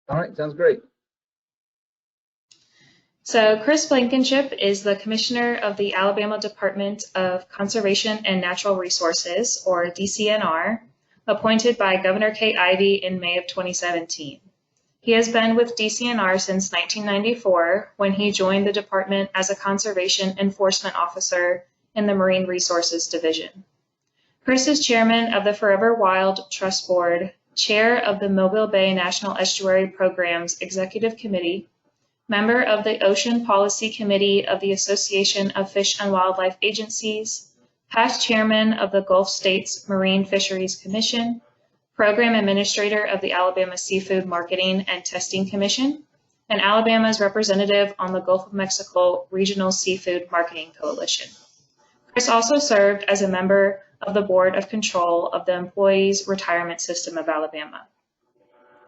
All right, sounds great. So Chris Blankenship is the Commissioner of the Alabama Department of Conservation and Natural Resources, or DCNR, appointed by Governor Kay Ivey in May of 2017. He has been with DCNR since 1994, when he joined the department as a Conservation Enforcement Officer in the Marine Resources Division. Chris is Chairman of the Forever Wild Trust Board, Chair of the Mobile Bay National Estuary Program's Executive Committee, member of the Ocean Policy Committee of the Association of Fish and Wildlife Agencies, past chairman of the Gulf States Marine Fisheries Commission, program administrator of the Alabama Seafood Marketing and Testing Commission, and Alabama's representative on the Gulf of Mexico Regional Seafood Marketing Coalition. Chris also served as a member of the Board of Control of the Employees Retirement System of Alabama.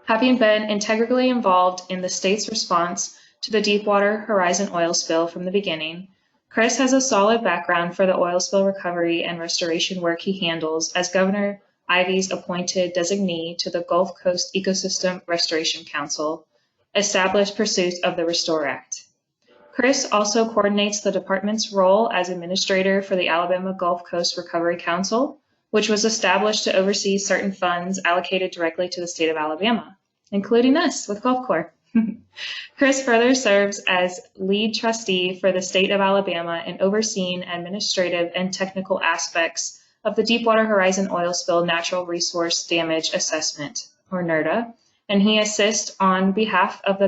Having been integrally involved in the state's response to the Deepwater Horizon oil spill from the beginning, Chris has a solid background for the oil spill recovery and restoration work he handles as Governor Ivey's appointed designee to the Gulf Coast Ecosystem Restoration Council, established pursuit of the Restore Act. Chris also coordinates the department's role as administrator for the Alabama Gulf Coast Recovery Council, which was established to oversee certain funds allocated directly to the state of Alabama, including us with Gulf Corps. Chris further serves as lead trustee for the state of Alabama in overseeing administrative and technical aspects of the Deepwater Horizon oil spill natural resource damage assessment, or NERDA, and he assists on behalf of the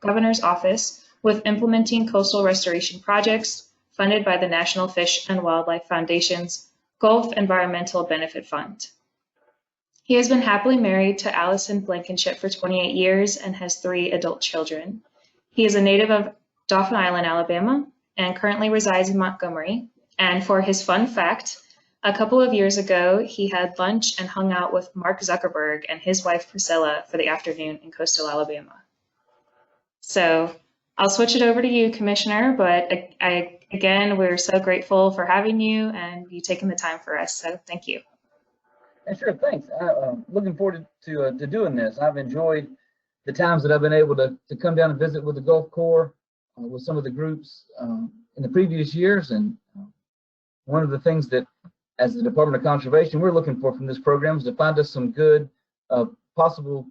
governor's office with implementing coastal restoration projects funded by the National Fish and Wildlife Foundation's Gulf Environmental Benefit Fund. He has been happily married to Allison Blankenship for 28 years and has 3 adult children. He is a native of Dauphin Island, Alabama, and currently resides in Montgomery. And for his fun fact, a couple of years ago, he had lunch and hung out with Mark Zuckerberg and his wife Priscilla for the afternoon in coastal Alabama. So I'll switch it over to you, Commissioner, but again, we're so grateful for having you and you taking the time for us, so thank you. And sure, thanks. I'm looking forward to doing this. I've enjoyed the times that I've been able to come down and visit with the Gulf Corps, with some of the groups in the previous years. And one of the things that, as the Department of Conservation, we're looking for from this program is to find us some good, possible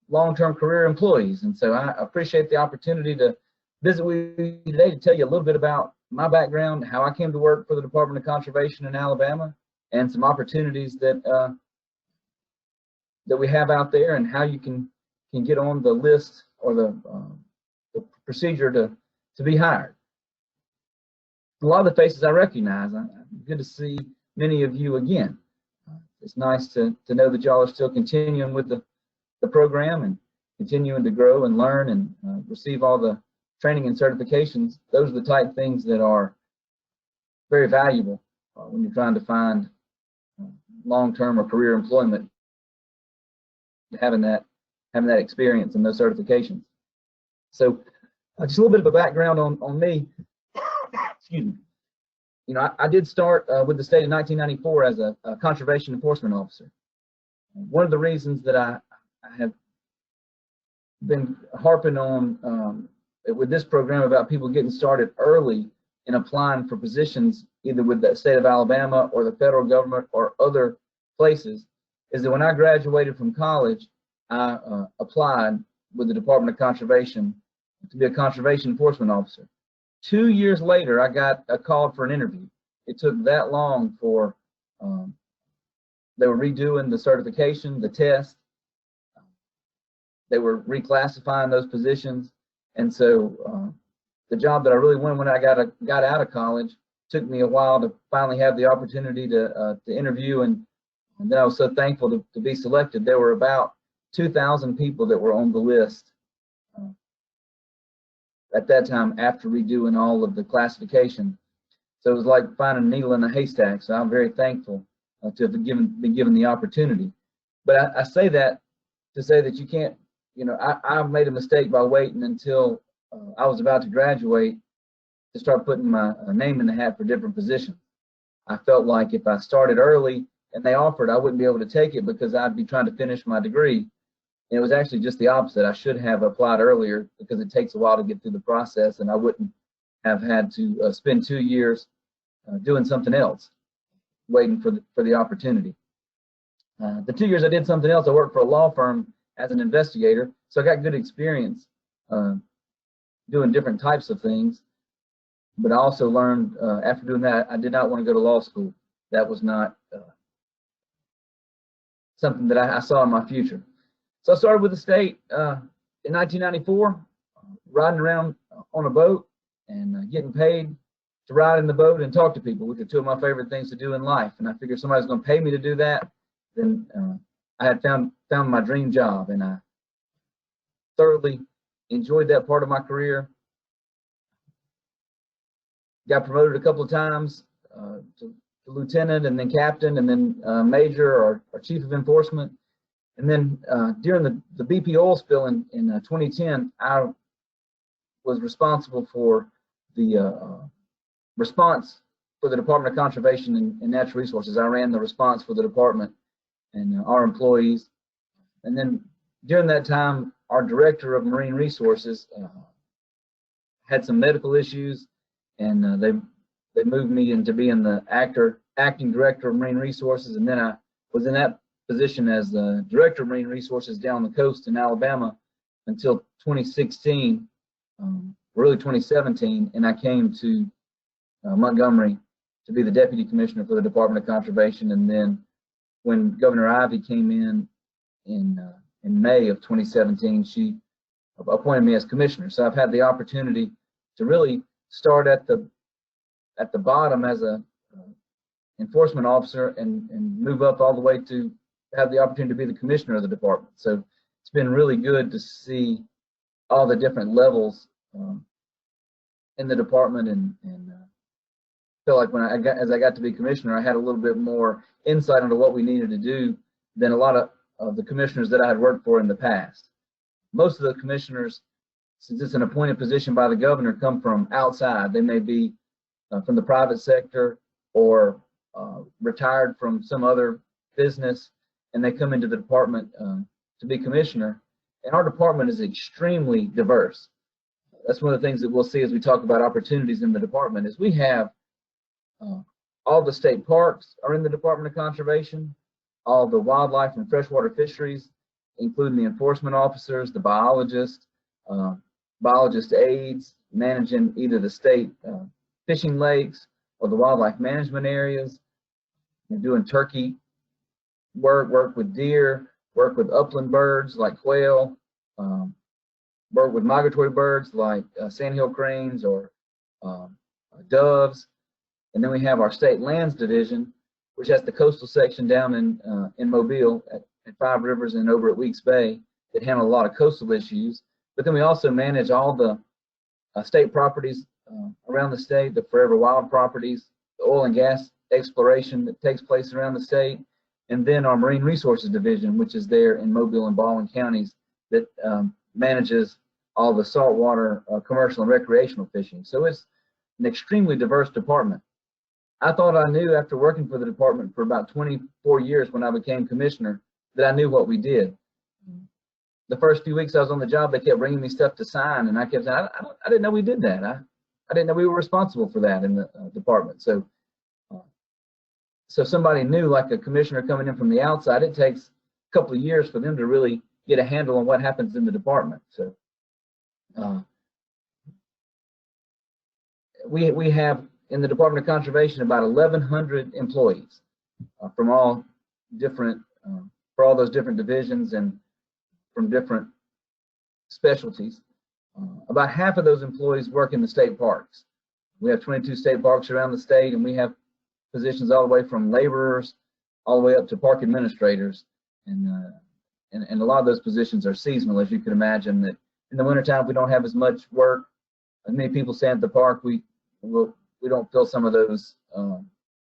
long-term career employees. And so I appreciate the opportunity to visit with you today to tell you a little bit about my background, how I came to work for the Department of Conservation in Alabama, and some opportunities that that we have out there, and how you can get on the list or the procedure to be hired. A lot of the faces I recognize. Good to see many of you again. It's nice to know that y'all are still continuing with the program and continuing to grow and learn and receive all the training and certifications. Those are the type of things that are very valuable when you're trying to find long-term or career employment, having that experience and those certifications. So just a little bit of a background on me. Excuse me. You know, I did start with the state in 1994 as a conservation enforcement officer. One of the reasons that I have been harping on with this program about people getting started early in applying for positions either with the state of Alabama or the federal government or other places is that when I graduated from college, I applied with the Department of Conservation to be a conservation enforcement officer. 2 years later, I got a call for an interview. It took that long for, they were redoing the certification, the test. They were reclassifying those positions. And so the job that I really wanted when I got out of college took me a while to finally have the opportunity to interview, and then I was so thankful to be selected. There were about 2,000 people that were on the list at that time after redoing all of the classification. So it was like finding a needle in a haystack. So I'm very thankful to have been given the opportunity. But I say that to say that you can't, you know, I made a mistake by waiting until I was about to graduate to start putting my name in the hat for different positions. I felt like if I started early and they offered, I wouldn't be able to take it because I'd be trying to finish my degree. And it was actually just the opposite. I should have applied earlier because it takes a while to get through the process, and I wouldn't have had to spend 2 years doing something else, waiting for the opportunity. The 2 years I did something else, I worked for a law firm as an investigator, so I got good experience doing different types of things. But I also learned after doing that, I did not want to go to law school. That was not something that I saw in my future. So I started with the state in 1994, riding around on a boat and getting paid to ride in the boat and talk to people, which are two of my favorite things to do in life. And I figured somebody's going to pay me to do that. Then I had found my dream job, and I thoroughly enjoyed that part of my career. Got promoted a couple of times to lieutenant, and then captain, and then major or chief of enforcement. And then during the BP oil spill in 2010, I was responsible for the response for the Department of Conservation and Natural Resources. I ran the response for the department and our employees. And then during that time, our director of Marine Resources had some medical issues, and they moved me into being the acting director of Marine Resources. And then I was in that position as the director of Marine Resources down the coast in Alabama until 2016, really 2017, and I came to Montgomery to be the deputy commissioner for the Department of Conservation. And then when Governor Ivey came in May of 2017, she appointed me as commissioner. So I've had the opportunity to really start at the bottom as a enforcement officer and move up all the way to have the opportunity to be the commissioner of the department. So it's been really good to see all the different levels in the department, and feel like as I got to be commissioner, I had a little bit more insight into what we needed to do than a lot of the commissioners that I had worked for in the past. Most of the commissioners, since it's an appointed position by the governor, come from outside. They may be from the private sector or retired from some other business, and they come into the department to be commissioner. And our department is extremely diverse. That's one of the things that we'll see as we talk about opportunities in the department, is we have all the state parks are in the Department of Conservation, all the wildlife and freshwater fisheries, including the enforcement officers, the biologists, biologist aides, managing either the state fishing lakes or the wildlife management areas. We're doing turkey work with deer, work with upland birds like quail, work with migratory birds like sandhill cranes or doves. And then we have our state lands division, which has the coastal section down in Mobile at Five Rivers and over at Weeks Bay that handle a lot of coastal issues. But then we also manage all the state properties around the state, the forever wild properties, the oil and gas exploration that takes place around the state, and then our Marine Resources Division, which is there in Mobile and Baldwin counties, that manages all the saltwater commercial and recreational fishing. So it's an extremely diverse department. I thought I knew, after working for the department for about 24 years when I became commissioner, that I knew what we did. The first few weeks I was on the job, they kept bringing me stuff to sign, and I kept saying, I didn't know we did that. I didn't know we were responsible for that in the department. So somebody new, like a commissioner coming in from the outside, it takes a couple of years for them to really get a handle on what happens in the department. So we have in the Department of Conservation about 1,100 employees from all different, for all those different divisions and from different specialties. About half of those employees work in the state parks. We have 22 state parks around the state, and we have positions all the way from laborers all the way up to park administrators. And a lot of those positions are seasonal, as you can imagine, that in the wintertime, we don't have as much work. As many people stay at the park, we don't fill some of those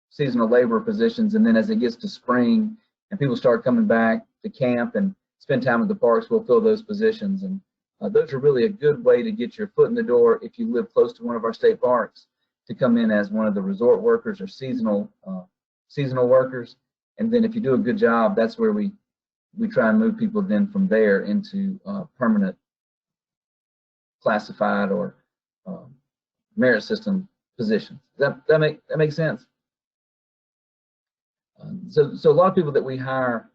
seasonal labor positions. And then as it gets to spring and people start coming back to camp and spend time at the parks, we'll fill those positions. And those are really a good way to get your foot in the door if you live close to one of our state parks, to come in as one of the resort workers or seasonal workers. And then if you do a good job, that's where we we try and move people then from there into permanent classified or merit system positions. That makes sense? So a lot of people that we hire,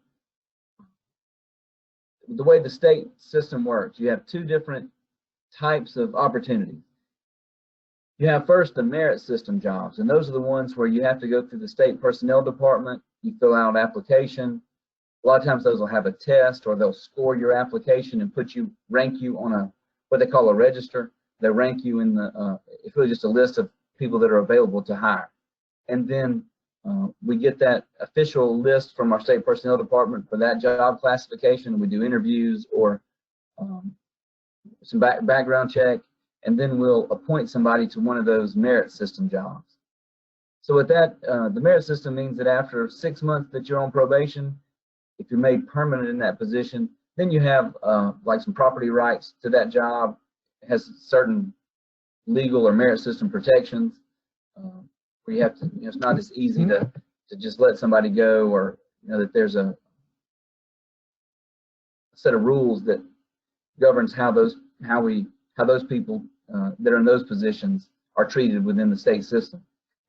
the way the state system works, you have two different types of opportunities. You have first the merit system jobs, and those are the ones where you have to go through the state personnel department, you fill out an application. A lot of times those will have a test, or they'll score your application and rank you on what they call a register. They rank you in it's really just a list of people that are available to hire. And then we get that official list from our state personnel department for that job classification. We do interviews or some background check, and then we'll appoint somebody to one of those merit system jobs. So with that, the merit system means that after 6 months that you're on probation, if you're made permanent in that position, then you have like some property rights to that job. It has certain legal or merit system protections where you have to, it's not as easy to just let somebody go, or that there's a set of rules that governs how those people that are in those positions are treated within the state system.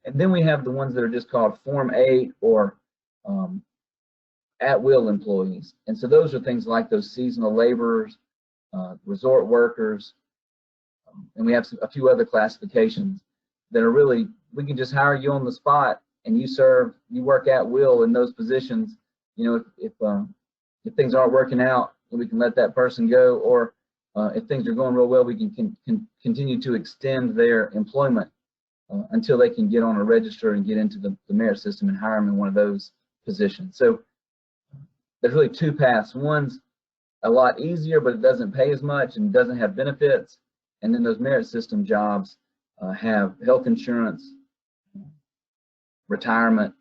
And then we have the ones that are just called Form 8 or at-will employees. And so those are things like those seasonal laborers, resort workers, and we have a few other classifications that are really, we can just hire you on the spot and you work at will in those positions. If things aren't working out, we can let that person go, or if things are going real well, we can continue to extend their employment until they can get on a register and get into the merit system and hire them in one of those positions. So there's really two paths. One's a lot easier, but it doesn't pay as much and doesn't have benefits. And then those merit system jobs have health insurance, retirement,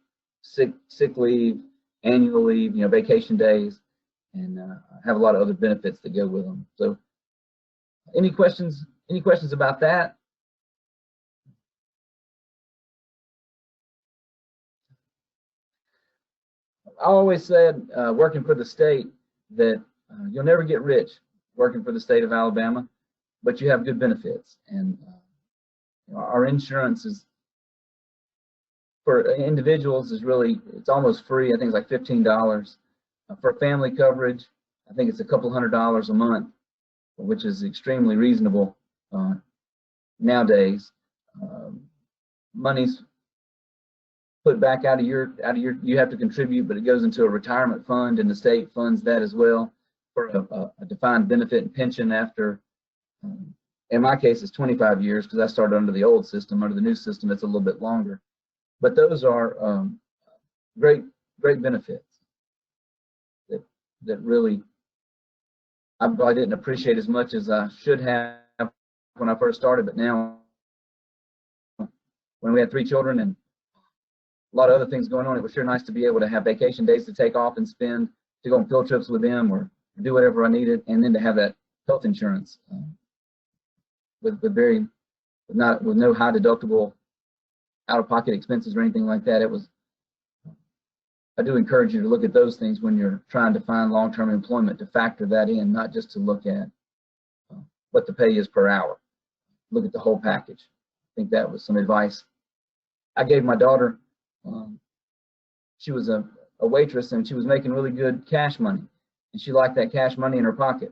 sick leave, annual leave, vacation days, and have a lot of other benefits that go with them. So any questions about that? I always said, working for the state, that you'll never get rich working for the state of Alabama, but you have good benefits. And our insurance is, for individuals, it's almost free. I think it's like $15. For family coverage, I think it's a couple $100 a month, which is extremely reasonable nowadays. Money's put back out of your, you have to contribute, but it goes into a retirement fund, and the state funds that as well for a defined benefit and pension after, in my case, it's 25 years because I started under the old system. Under the new system, it's a little bit longer. But those are great benefits that really I probably didn't appreciate as much as I should have when I first started. But now, when we had 3 children and a lot of other things going on, it was sure nice to be able to have vacation days to take off and spend, to go on field trips with them or do whatever I needed, and then to have that health insurance with no high deductible out-of-pocket expenses or anything like that. I do encourage you to look at those things when you're trying to find long-term employment, to factor that in, not just to look at what the pay is per hour. Look at the whole package. I think that was some advice I gave my daughter. She was a waitress, and she was making really good cash money, and she liked that cash money in her pocket,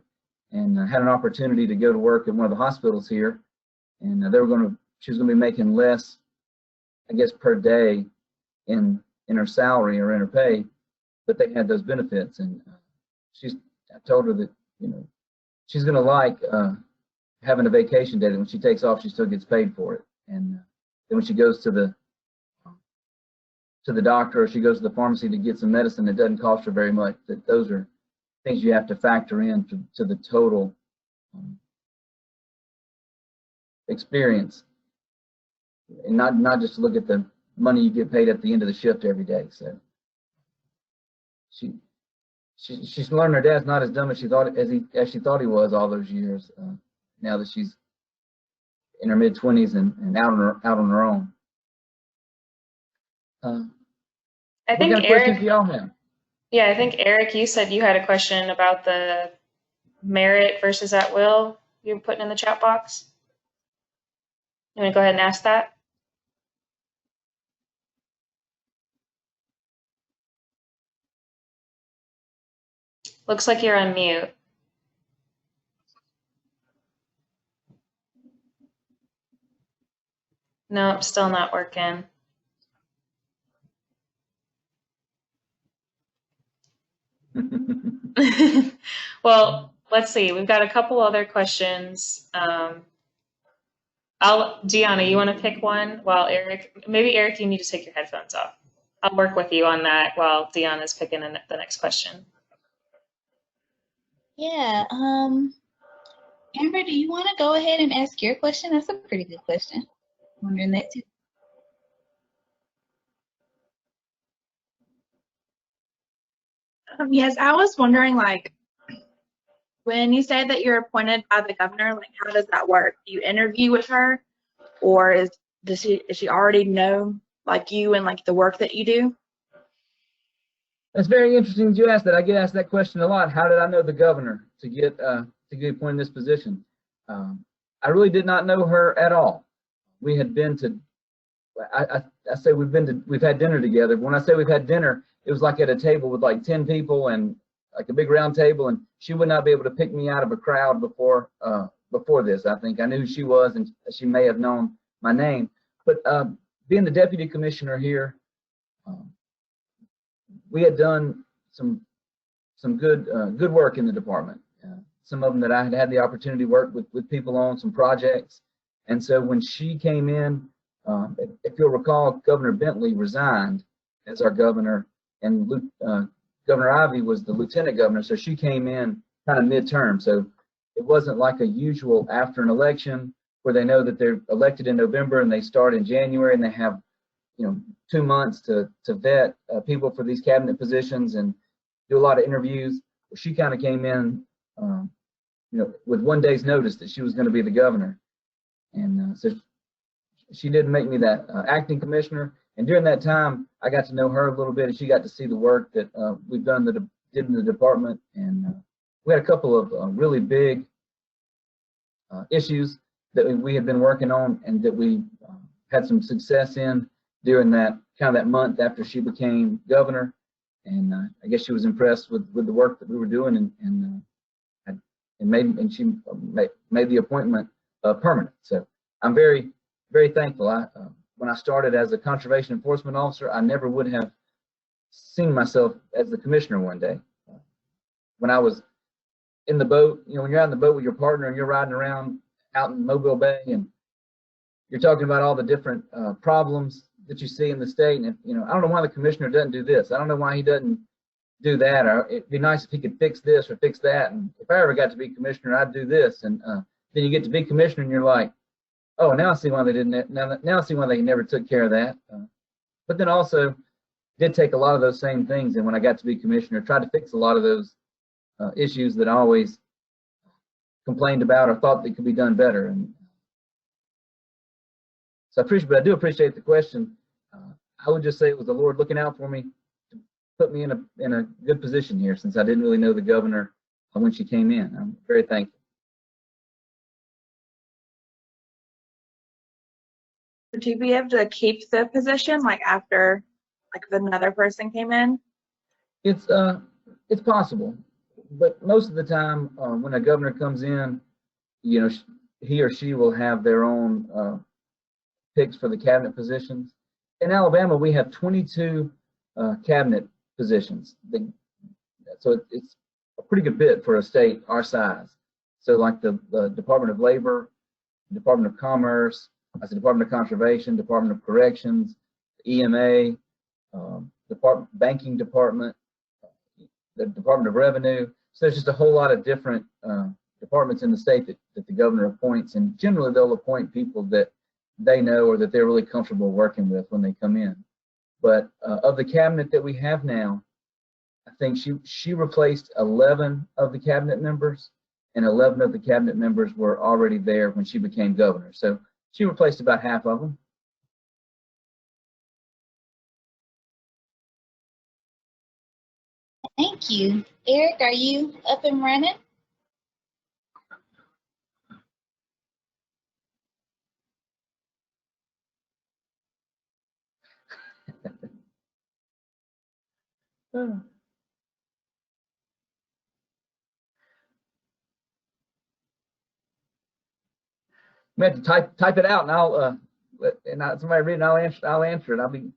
and had an opportunity to go to work at one of the hospitals here, and she was going to be making less, I guess, per day in her salary or in her pay, but they had those benefits. And I told her that she's going to like having a vacation day, that when she takes off, she still gets paid for it. And then when she goes to the doctor, or she goes to the pharmacy to get some medicine, it doesn't cost her very much. That those are things you have to factor in to the total experience, and not just look at the money you get paid at the end of the shift every day. So she's learned her dad's not as dumb as she thought he was all those years. Now that she's in her mid-20s and out on her own. I think what kind of questions do y'all have? Yeah, I think Eric, you said you had a question about the merit versus at will you were putting in the chat box. You want to go ahead and ask that? Looks like you're on mute. Nope, still not working. Well, let's see. We've got a couple other questions. Gianna, you want to pick one while maybe Eric, you need to take your headphones off. I'll work with you on that while Deanna's picking the next question. Yeah. Amber, do you want to go ahead and ask your question? That's a pretty good question. I'm wondering that too. Yes, I was wondering, like, when you say that you're appointed by the governor, like, how does that work? Do you interview with her, or does she already know, like, you and like the work that you do? It's very interesting that you asked that. I get asked that question a lot. How did I know the governor to get appointed in this position? I really did not know her at all. We had been to, I say we've had dinner together. When I say we've had dinner, it was like at a table with like 10 people and like a big round table, and she would not be able to pick me out of a crowd before this. I think I knew who she was, and she may have known my name. But being the deputy commissioner here, we had done some good work in the department. Some of them that I had had the opportunity to work with people on some projects. And so when she came in, if you'll recall, Governor Bentley resigned as our governor, and Governor Ivey was the lieutenant governor. So she came in kind of midterm. So it wasn't like a usual after an election where they know that they're elected in November and they start in January and they have 2 months to vet people for these cabinet positions and do a lot of interviews. She kind of came in, with 1 day's notice that she was going to be the governor, and so she did make me that acting commissioner. And during that time, I got to know her a little bit, and she got to see the work that we've did in the department. And we had a couple of really big issues that we had been working on, and that we had some success in during that month after she became governor. And I guess she was impressed with the work that we were doing, and she made the appointment permanent. So I'm very, very thankful. When I started as a conservation enforcement officer, I never would have seen myself as the commissioner one day. When I was in the boat, when you're out in the boat with your partner and you're riding around out in Mobile Bay and you're talking about all the different problems that you see in the state, and I don't know why the commissioner doesn't do this. I don't know why he doesn't do that. Or it'd be nice if he could fix this or fix that. And if I ever got to be commissioner, I'd do this. And then you get to be commissioner, and you're like, oh, now I see why they didn't. Now I see why they never took care of that. But then also did take a lot of those same things, and when I got to be commissioner, tried to fix a lot of those issues that I always complained about or thought that could be done better. And so I do appreciate the question. I would just say it was the Lord looking out for me to put me in a good position here, since I didn't really know the governor when she came in. I'm very thankful. Would you be able to keep the position, like, after, like, if another person came in? It's possible, but most of the time when a governor comes in, he or she will have their own picks for the cabinet positions. In Alabama, we have 22 cabinet positions. So it's a pretty good bit for a state our size. So like the Department of Labor, Department of Commerce, Department of Conservation, Department of Corrections, EMA, Banking Department, the Department of Revenue. So there's just a whole lot of different departments in the state that the governor appoints, and generally they'll appoint people that they know or that they're really comfortable working with when they come in. But of the cabinet that we have now, I think she replaced 11 of the cabinet members, and 11 of the cabinet members were already there when she became governor. So she replaced about half of them. Thank you. Eric, are you up and running? You have to type it out, and I'll somebody read it, and I'll answer it. I'll be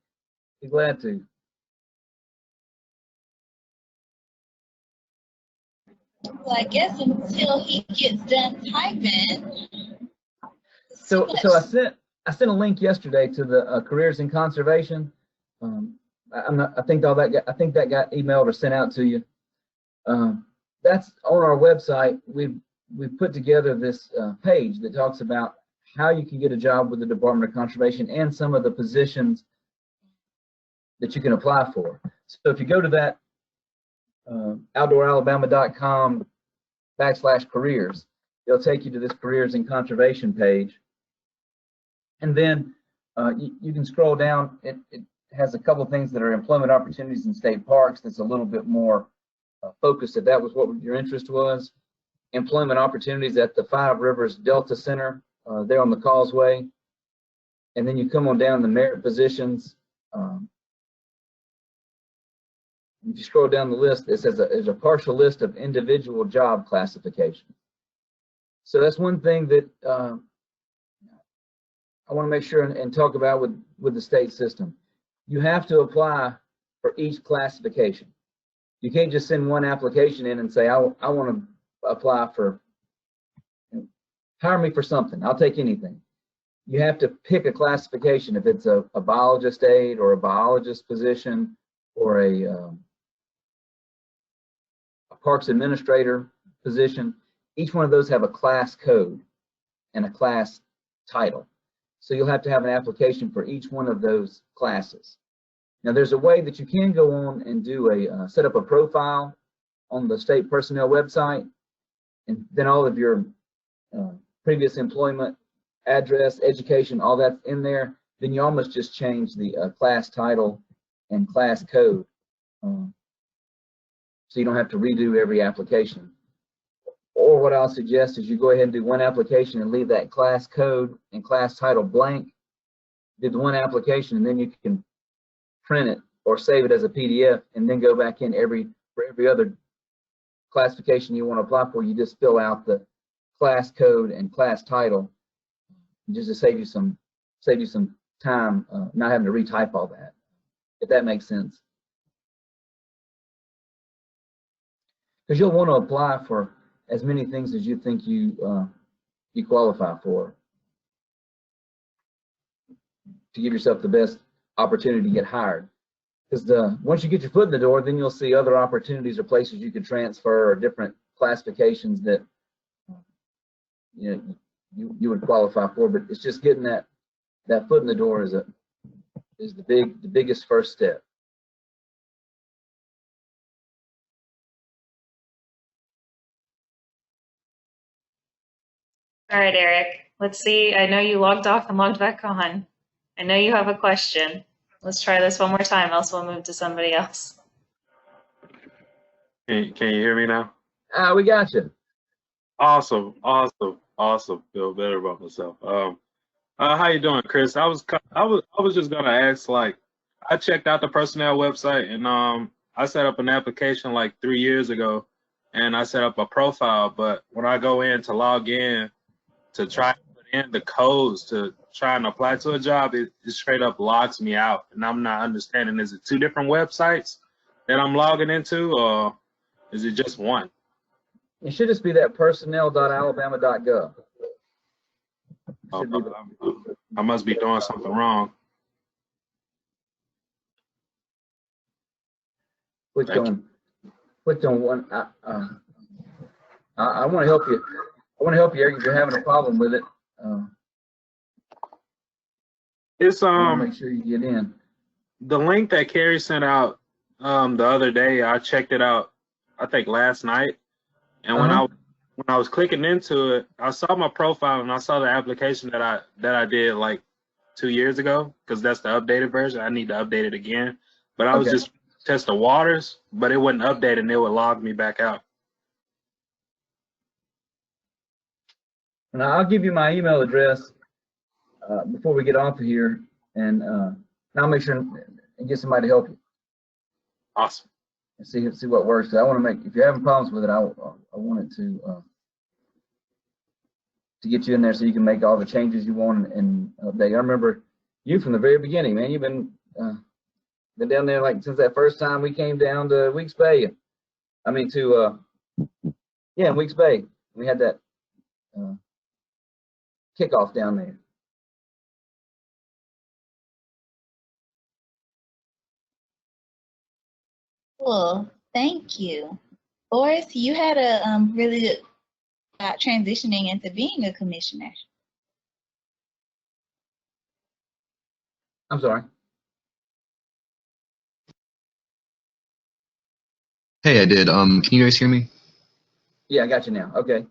glad to. Well, I guess until he gets done typing. So I sent a link yesterday to the careers in conservation. I think that got emailed or sent out to you. That's on our website. We've put together this page that talks about how you can get a job with the Department of Conservation and some of the positions that you can apply for. So if you go to that outdooralabama.com/careers, it'll take you to this careers in conservation page. And then you can scroll down. It has a couple things that are employment opportunities in state parks that's a little bit more focused, if that was what your interest was. Employment opportunities at the Five Rivers Delta Center, there on the Causeway. And then you come on down the merit positions. If you scroll down the list, it says there's a partial list of individual job classifications. So that's one thing that I want to make sure and talk about with the state system. You have to apply for each classification. You can't just send one application in and say, I want to apply for, hire me for something. I'll take anything. You have to pick a classification. If it's a biologist aide or a biologist position or a parks administrator position, each one of those have a class code and a class title. So you'll have to have an application for each one of those classes. Now there's a way that you can go on and do set up a profile on the state personnel website, and then all of your previous employment, address, education, all that's in there. Then you almost just change the class title and class code, so you don't have to redo every application. Or what I'll suggest is you go ahead and do one application and leave that class code and class title blank. Do the one application, and then you can print it or save it as a PDF, and then go back in for every other classification you want to apply for. You just fill out the class code and class title, just to save you some time, not having to retype all that, if that makes sense. Because you'll want to apply for as many things as you think you qualify for, to give yourself the best opportunity to get hired. Because once you get your foot in the door, then you'll see other opportunities or places you can transfer or different classifications that you would qualify for. But it's just getting that foot in the door is the biggest first step. All right, Eric, let's see. I know you logged off and logged back on. I know you have a question. Let's try this one more time, else we'll move to somebody else. Can you hear me now? We got you. Awesome. Feel better about myself. How you doing, Chris? I was just gonna ask, like, I checked out the personnel website, and I set up an application like 3 years ago, and I set up a profile. But when I go in to log in to try to put in the codes to try and apply to a job, it straight up logs me out, and I'm not understanding. Is it two different websites that I'm logging into, or is it just one? It should just be that personnel.alabama.gov. I must be doing something wrong. Click on one. I want to help you. I want to help you, Eric, if you're having a problem with it. It's make sure you get in. The link that Carrie sent out the other day. I checked it out, I think last night, and when I was clicking into it, I saw my profile and I saw the application that I did like 2 years ago, because that's the updated version. I need to update it again. But I was test the waters, but it wouldn't update and it would log me back out. And I'll give you my email address before we get off of here, and I'll make sure and get somebody to help you Awesome. and see what works. 'Cause I want to make, if you're having problems with it, I want it to get you in there so you can make all the changes you want and update. I remember you from the very beginning, man. You've been down there like since that first time we came down to Weeks Bay. I mean in Weeks Bay. We had that kickoff down there. Well, thank you. Boris, you had a really good about transitioning into being a commissioner. I'm sorry. Hey, I did. Can you guys hear me? Yeah, I got you now. Okay.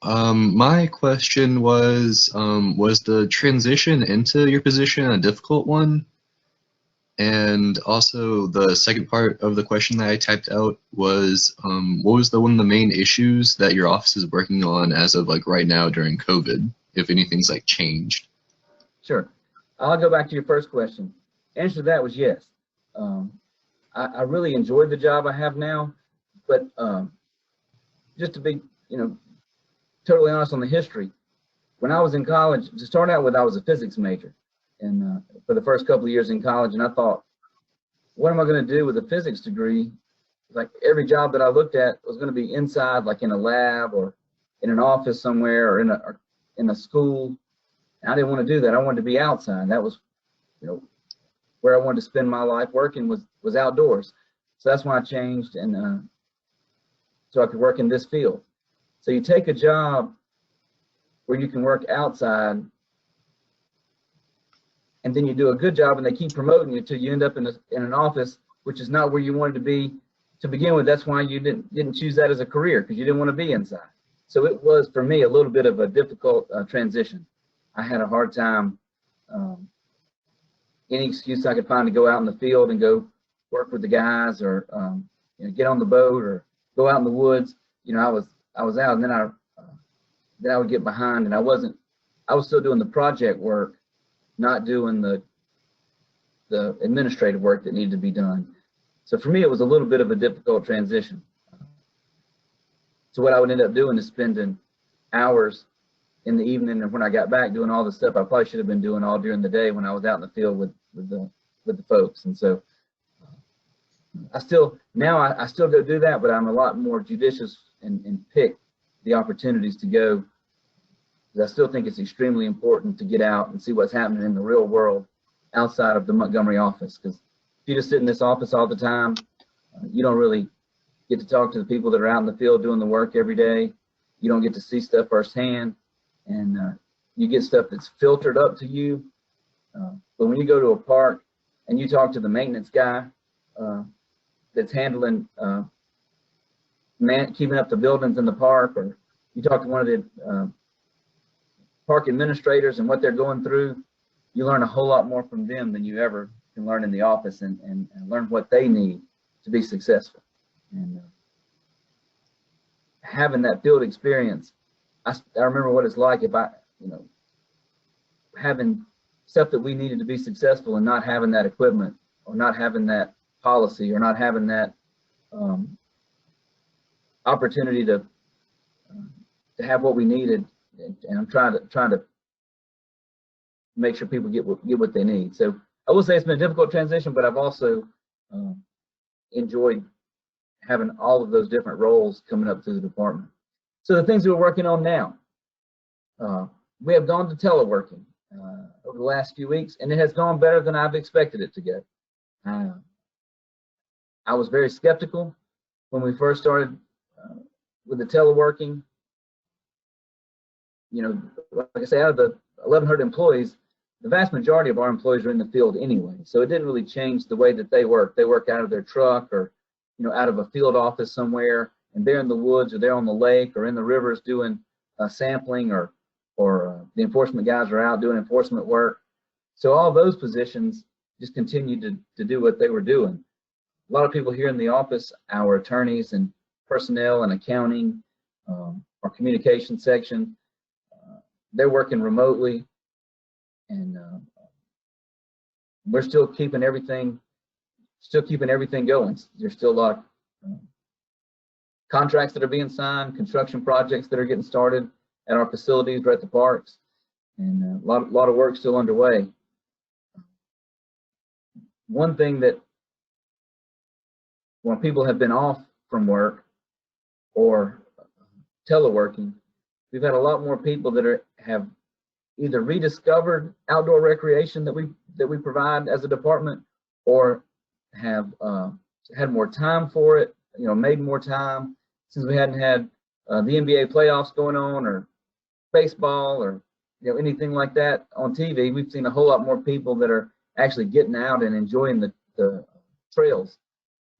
My question was the transition into your position a difficult one? And also the second part of the question that I typed out was, what was one of the main issues that your office is working on as of like right now during COVID, if anything's like changed? Sure. I'll go back to your first question. Answer to that was yes. I really enjoyed the job I have now, but just to be, totally honest on the history, when I was in college, to start out with, I was a physics major, and for the first couple of years in college, and I thought, what am I going to do with a physics degree? Like every job that I looked at was going to be inside, like in a lab or in an office somewhere or in a school. And I didn't want to do that. I wanted to be outside. That was, where I wanted to spend my life working was outdoors. So that's why I changed, and so I could work in this field. So you take a job where you can work outside, and then you do a good job, and they keep promoting you till you end up in an office, which is not where you wanted to be to begin with. That's why you didn't choose that as a career, because you didn't want to be inside. So it was, for me, a little bit of a difficult transition. I had a hard time. Any excuse I could find to go out in the field and go work with the guys, or get on the boat, or go out in the woods. I was out, and then I would get behind, and I was still doing the project work, not doing the administrative work that needed to be done. So for me, it was a little bit of a difficult transition. So what I would end up doing is spending hours in the evening, and when I got back, doing all the stuff I probably should have been doing all during the day when I was out in the field with the folks. And so I still go do that, but I'm a lot more judicious and pick the opportunities to go, because I still think it's extremely important to get out and see what's happening in the real world outside of the Montgomery office. Because if you just sit in this office all the time, you don't really get to talk to the people that are out in the field doing the work every day. You don't get to see stuff firsthand, and you get stuff that's filtered up to you. But when you go to a park and you talk to the maintenance guy that's handling keeping up the buildings in the park, or you talk to one of the park administrators and what they're going through, you learn a whole lot more from them than you ever can learn in the office, and learn what they need to be successful. And having that field experience, I remember what it's like if having stuff that we needed to be successful and not having that equipment, or not having that policy, or not having that opportunity to have what we needed. And I'm trying to make sure people get what they need. So I will say it's been a difficult transition, but I've also enjoyed having all of those different roles coming up through the department. So the things that we're working on now, we have gone to teleworking over the last few weeks, and it has gone better than I've expected it to go. I was very skeptical when we first started with the teleworking. Like I say, out of the 1,100 employees, the vast majority of our employees are in the field anyway. So it didn't really change the way that they work. They work out of their truck, or out of a field office somewhere, and they're in the woods, or they're on the lake, or in the rivers doing sampling, or the enforcement guys are out doing enforcement work. So all those positions just continued to do what they were doing. A lot of people here in the office, our attorneys and personnel and accounting, our communication section, they're working remotely, and we're still keeping everything going. There's still a lot of contracts that are being signed, construction projects that are getting started at our facilities or at the parks, and a lot of work still underway. One thing that when people have been off from work or teleworking, we've had a lot more people that have either rediscovered outdoor recreation that we provide as a department, or have had more time for it, made more time since we hadn't had the NBA playoffs going on, or baseball, or anything like that on TV. We've seen a whole lot more people that are actually getting out and enjoying the trails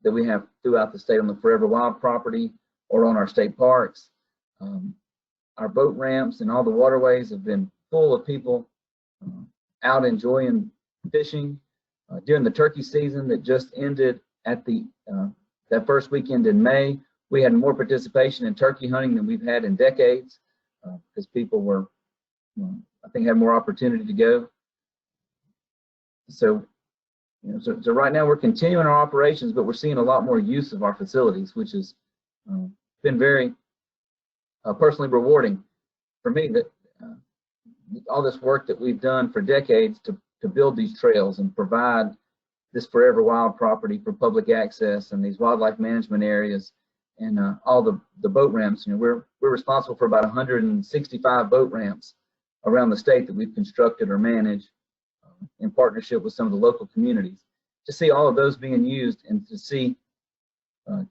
that we have throughout the state on the Forever Wild property or on our state parks. Our boat ramps and all the waterways have been full of people out enjoying fishing. During the turkey season that just ended at that first weekend in May, we had more participation in turkey hunting than we've had in decades, because people were, I think, had more opportunity to go. So right now we're continuing our operations, but we're seeing a lot more use of our facilities, which has been very personally rewarding for me, that all this work that we've done for decades to build these trails and provide this Forever Wild property for public access and these wildlife management areas and all the boat ramps. We're responsible for about 165 boat ramps around the state that we've constructed or managed in partnership with some of the local communities. To see all of those being used, and to see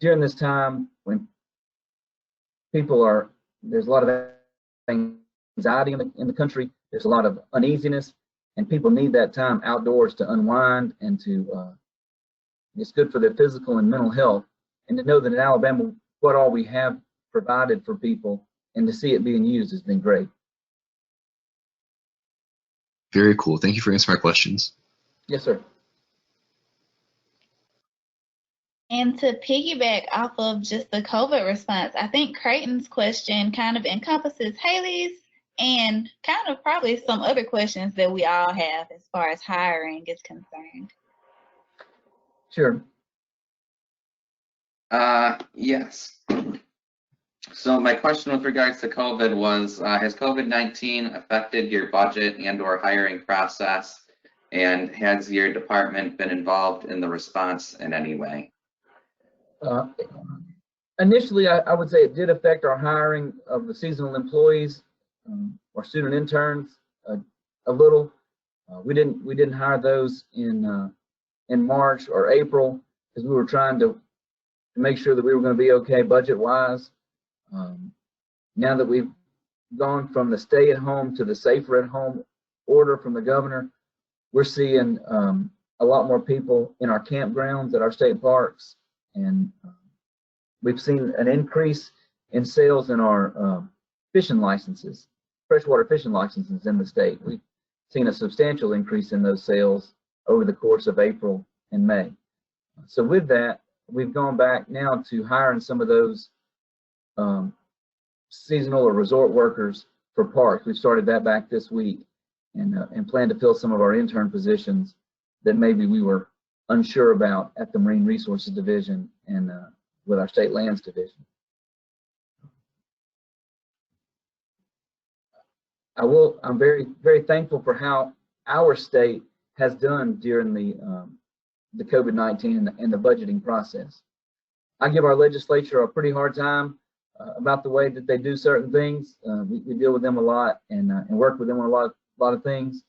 during this time when there's a lot of anxiety in the country, there's a lot of uneasiness, and people need that time outdoors to unwind and to, it's good for their physical and mental health. And to know that in Alabama, what all we have provided for people, and to see it being used has been great. Very cool. Thank you for answering my questions. Yes, sir. And to piggyback off of just the COVID response, I think Creighton's question kind of encompasses Haley's and kind of probably some other questions that we all have as far as hiring is concerned. Sure. Yes. So my question with regards to COVID was, has COVID-19 affected your budget and or hiring process? And has your department been involved in the response in any way? Initially, I would say it did affect our hiring of the seasonal employees or student interns a little. We didn't hire those in March or April because we were trying to make sure that we were going to be okay budget-wise. Now that we've gone from the stay-at-home to the safer-at-home order from the governor, we're seeing a lot more people in our campgrounds at our state parks, and we've seen an increase in sales in our fishing licenses, freshwater fishing licenses in the state. We've seen a substantial increase in those sales over the course of April and May. So with that, we've gone back now to hiring some of those seasonal or resort workers for parks. We've started that back this week, and plan to fill some of our intern positions that maybe we were unsure about at the Marine Resources Division and with our State Lands Division. I'm very, very thankful for how our state has done during the COVID-19 and the budgeting process. I give our legislature a pretty hard time about the way that they do certain things. We deal with them a lot and work with them on a lot of things,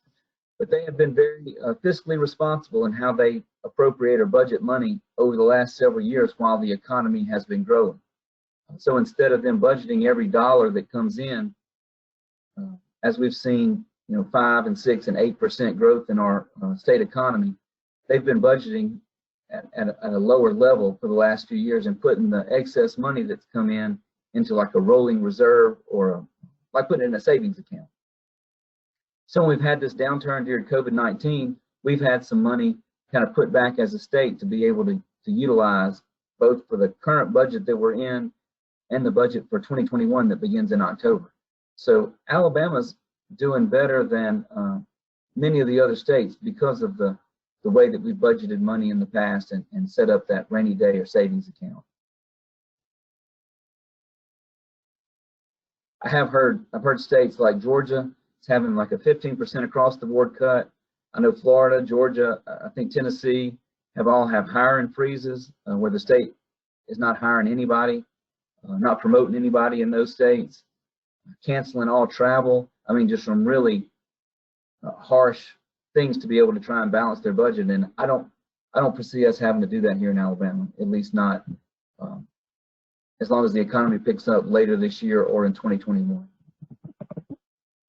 but they have been very fiscally responsible in how they appropriate or budget money over the last several years while the economy has been growing. So instead of them budgeting every dollar that comes in, as we've seen, 5% and 6% and 8% growth in our state economy, they've been budgeting at a lower level for the last few years and putting the excess money that's come in into like a rolling reserve or like putting it in a savings account. So we've had this downturn during COVID-19. We've had some money kind of put back as a state to be able to utilize both for the current budget that we're in and the budget for 2021 that begins in October. So Alabama's doing better than many of the other states because of the way that we've budgeted money in the past and set up that rainy day or savings account. I've heard states like Georgia is having like a 15% across the board cut. I know Florida, Georgia, I think Tennessee have hiring freezes where the state is not hiring anybody, not promoting anybody in those states, canceling all travel. I mean, just some really harsh things to be able to try and balance their budget. And I don't foresee us having to do that here in Alabama, at least not as long as the economy picks up later this year or in 2021.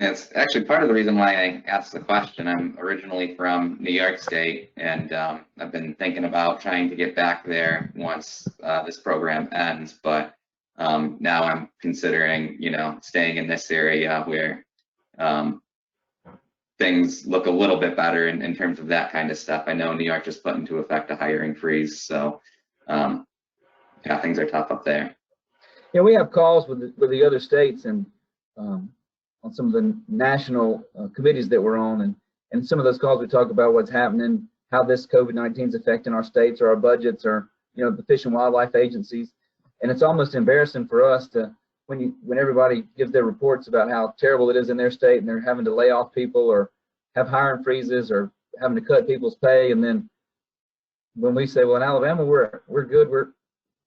It's actually part of the reason why I asked the question. I'm originally from New York State, and I've been thinking about trying to get back there once this program ends. But now I'm considering, staying in this area where things look a little bit better in terms of that kind of stuff. I know New York just put into effect a hiring freeze, so yeah, things are tough up there. Yeah, we have calls with the other states and on some of the national committees that we're on, and some of those calls we talk about what's happening, how this COVID-19 is affecting our states or our budgets or the Fish and Wildlife agencies, and it's almost embarrassing for us to when everybody gives their reports about how terrible it is in their state and they're having to lay off people or have hiring freezes or having to cut people's pay, and then when we say, well, in Alabama we're good,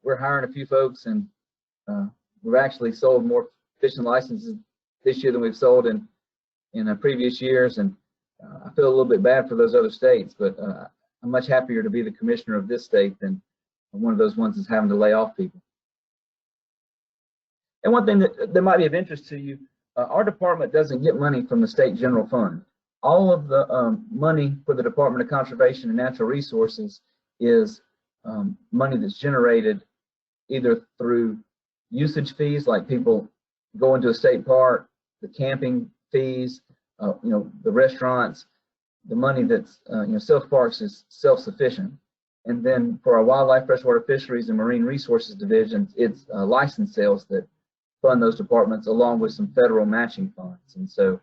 we're hiring a few folks, and we've actually sold more fishing licenses this year than we've sold in previous years, and I feel a little bit bad for those other states, but I'm much happier to be the commissioner of this state than one of those ones that's having to lay off people. And one thing that might be of interest to you, our department doesn't get money from the state general fund. All of the money for the Department of Conservation and Natural Resources is money that's generated either through usage fees, like people go into a state park, the camping fees, the restaurants, the money that's, South Parks is self-sufficient. And then for our wildlife, freshwater fisheries, and marine resources divisions, it's license sales that fund those departments along with some federal matching funds. And so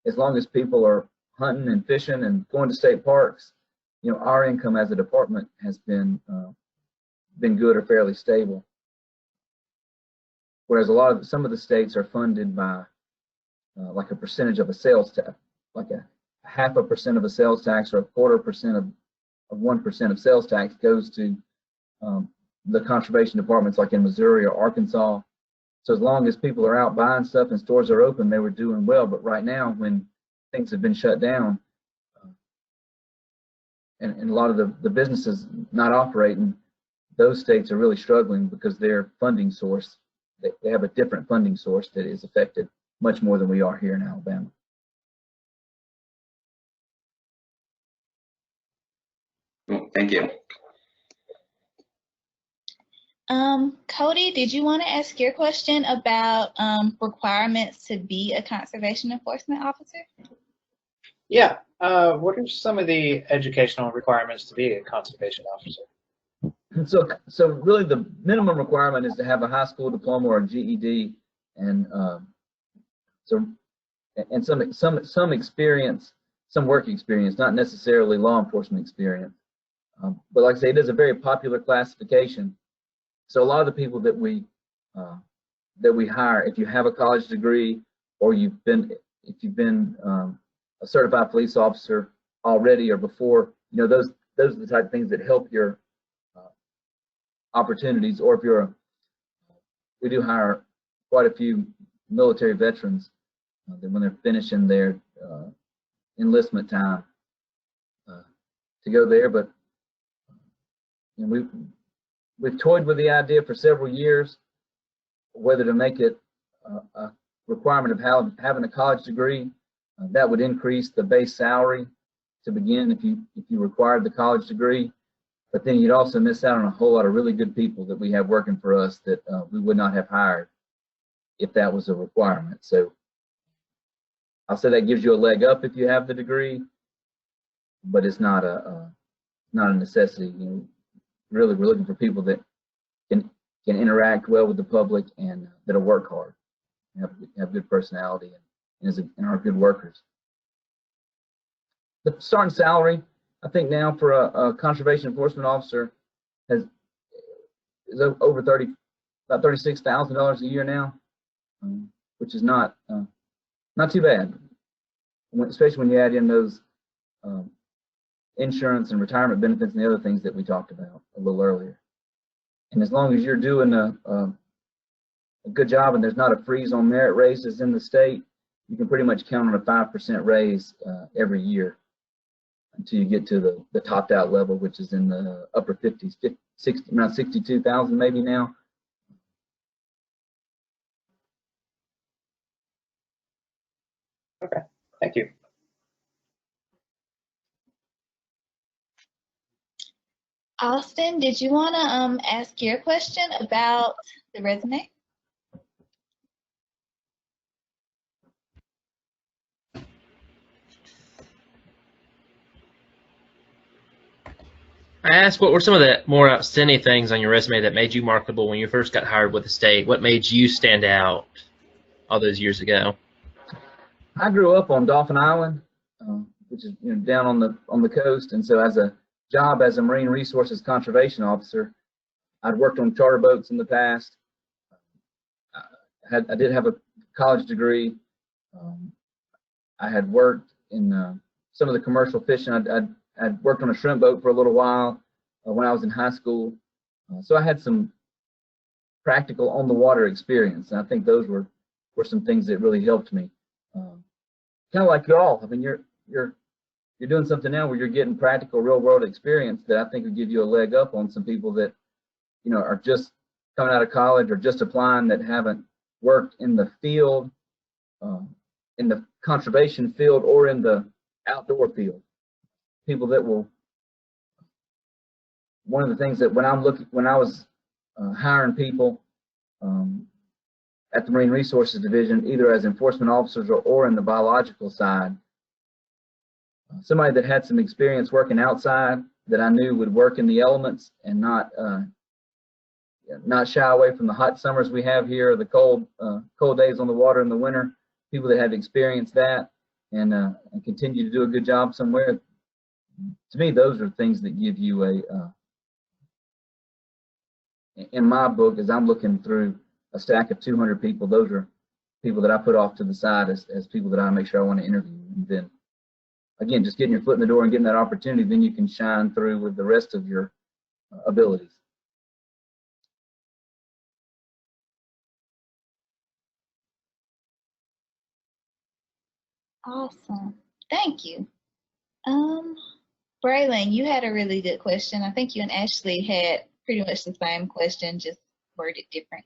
as long as people are hunting and fishing and going to state parks, our income as a department has been good or fairly stable. Whereas some of the states are funded by like a percentage of a sales tax, like a 0.5% of a sales tax or 0.25% of 1% of sales tax goes to the conservation departments, like in Missouri or Arkansas. So as long as people are out buying stuff and stores are open, they were doing well. But right now, when things have been shut down and a lot of the businesses not operating, those states are really struggling because their funding source, they have a different funding source that is affected much more than we are here in Alabama. Cool. Thank you. Cody, did you want to ask your question about requirements to be a conservation enforcement officer? Yeah. What are some of the educational requirements to be a conservation officer? So really the minimum requirement is to have a high school diploma or a GED, and some experience, some work experience, not necessarily law enforcement experience. But like I say, it is a very popular classification. So a lot of the people that we hire, if you have a college degree or if you've been a certified police officer already or before, those are the type of things that help your opportunities. Or if we do hire quite a few military veterans that when they're finishing their enlistment time to go there. But we've toyed with the idea for several years whether to make it a requirement of having a college degree. That would increase the base salary to begin if you required the college degree. But then you'd also miss out on a whole lot of really good people that we have working for us that we would not have hired if that was a requirement. So I'll say that gives you a leg up if you have the degree. but it's not not a necessity. You know, really, we're looking for people that can interact well with the public and that'll work hard, and have good personality, and are good workers. The starting salary, I think now for a conservation enforcement officer is over about $36,000 a year now, which is not too bad, especially when you add in those insurance and retirement benefits and the other things that we talked about a little earlier. And as long as you're doing a good job and there's not a freeze on merit raises in the state, you can pretty much count on a 5% raise every year until you get to the topped out level, which is in the upper 50s, 60, around 62,000 maybe now. Okay, thank you. Austin, did you want to ask your question about the resume? I asked what were some of the more outstanding things on your resume that made you marketable when you first got hired with the state? What made you stand out all those years ago? I grew up on Dauphin Island, which is down on the coast, and so as a job as a marine resources conservation officer, I'd worked on charter boats in the past. I did have a college degree. I had worked in some of the commercial fishing. I'd worked on a shrimp boat for a little while when I was in high school. So I had some practical on the water experience, and I think those were some things that really helped me. Kind of like y'all. I mean, you're doing something now where you're getting practical, real world experience that I think would give you a leg up on some people that are just coming out of college or just applying that haven't worked in the field, in the conservation field or in the outdoor field. People that will. One of the things that when I was hiring people at the Marine Resources Division, either as enforcement officers or in the biological side, somebody that had some experience working outside that I knew would work in the elements and not shy away from the hot summers we have here, or the cold days on the water in the winter. People that have experienced that and continue to do a good job somewhere. To me, those are things that give you in my book, as I'm looking through a stack of 200 people, those are people that I put off to the side as people that I make sure I want to interview. And then, again, just getting your foot in the door and getting that opportunity, then you can shine through with the rest of your abilities. Awesome. Thank you. Braylon, you had a really good question. I think you and Ashley had pretty much the same question, just worded different.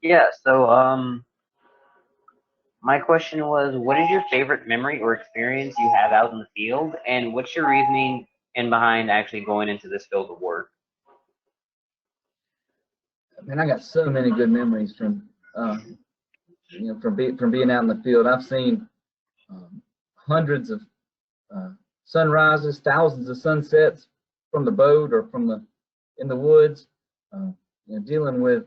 Yeah, so my question was, what is your favorite memory or experience you have out in the field, and what's your reasoning in behind actually going into this field of work? Man, I got so many good memories from from being out in the field. I've seen hundreds of sunrises, thousands of sunsets from the boat or in the woods. Dealing with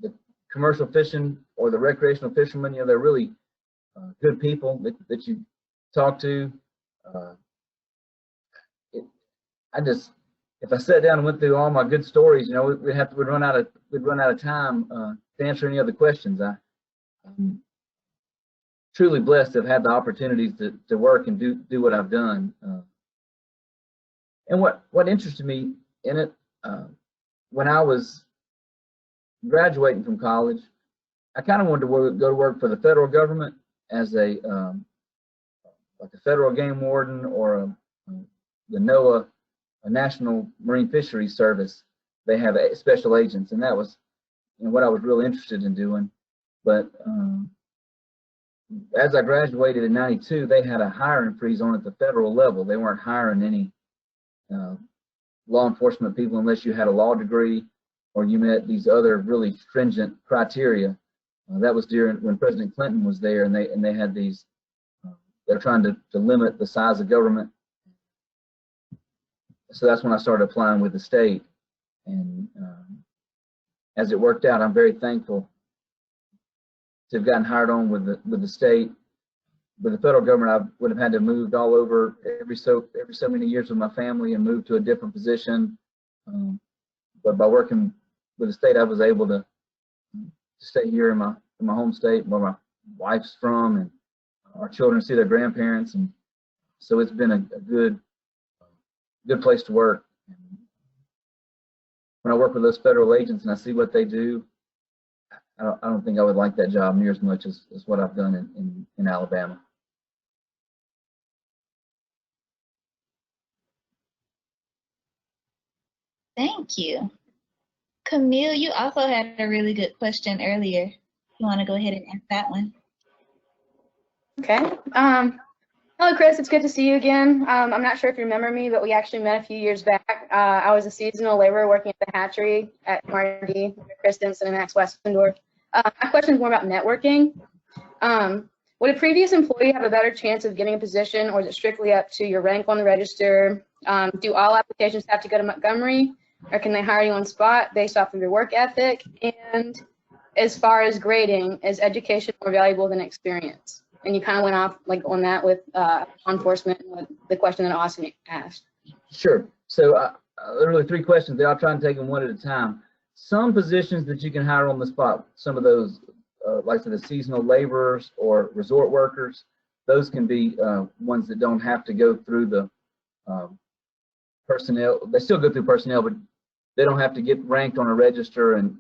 the commercial fishing or the recreational fishermen, they're really good people that you talk to. If I sat down and went through all my good stories, we'd run out of time to answer any other questions. I'm truly blessed to have had the opportunities to work and do what I've done. And what interested me in it, when I was graduating from college, I kind of wanted to go to work for the federal government as like a federal game warden or the NOAA, a National Marine Fisheries Service. They have special agents, and that was what I was really interested in doing. But as I graduated in '92, they had a hiring freeze on at the federal level. They weren't hiring any law enforcement people unless you had a law degree or you met these other really stringent criteria. That was during when President Clinton was there, and they had these. They're trying to limit the size of government. So that's when I started applying with the state, and as it worked out, I'm very thankful to have gotten hired on with the state. With the federal government, I would have had to have moved all over every so many years with my family and moved to a different position. But by working with the state, I was able to stay here in my home state where my wife's from, and our children see their grandparents, and so it's been a good place to work. When I work with those federal agents and I see what they do, I don't think I would like that job near as much as what I've done in Alabama. Thank you. Camille, you also had a really good question earlier. You want to go ahead and answer that one? Okay. Hello, Chris. It's good to see you again. I'm not sure if you remember me, but we actually met a few years back. I was a seasonal laborer working at the hatchery at MRD, Chris Denson and Max Westendorf. My question is more about networking. Would a previous employee have a better chance of getting a position, or is it strictly up to your rank on the register? Do all applications have to go to Montgomery, or can they hire you on spot based off of your work ethic? And as far as grading, is education more valuable than experience? And you kind of went off like on that with law enforcement, with the question that Austin asked. Sure. So literally 3 questions there. I'll try and take them one at a time. Some positions that you can hire on the spot, some of those, like the seasonal laborers or resort workers, those can be ones that don't have to go through the personnel. They still go through personnel, but they don't have to get ranked on a register and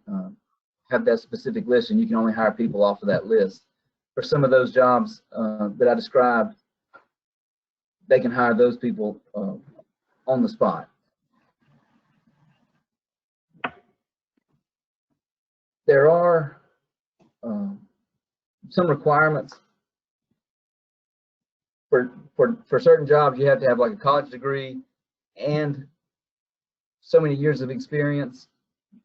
have that specific list, and you can only hire people off of that list. For some of those jobs that I described, they can hire those people on the spot. There are some requirements for certain jobs. You have to have like a college degree and so many years of experience.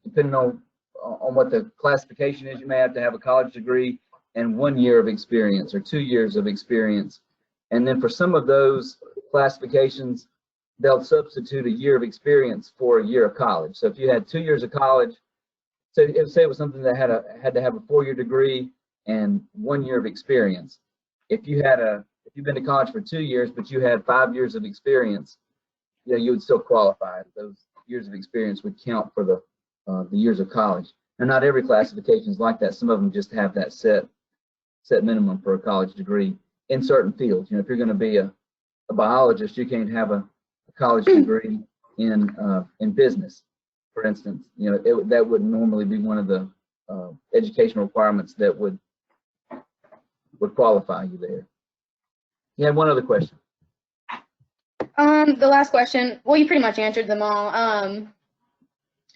Depending on what the classification is, you may have to have a college degree and 1 year of experience or 2 years of experience. And then for some of those classifications, they'll substitute a year of experience for a year of college. So if you had 2 years of college, so say it was something that had to have a 4-year degree and 1 year of experience. If you've been to college for 2 years, but you had 5 years of experience, you would still qualify. Those years of experience would count for the years of college. And not every classification is like that. Some of them just have that set minimum for a college degree in certain fields. If you're going to be a biologist, you can't have a college degree in business, for instance. That would normally be one of the educational requirements that would qualify you there. You had one other question. The last question, well, you pretty much answered them all.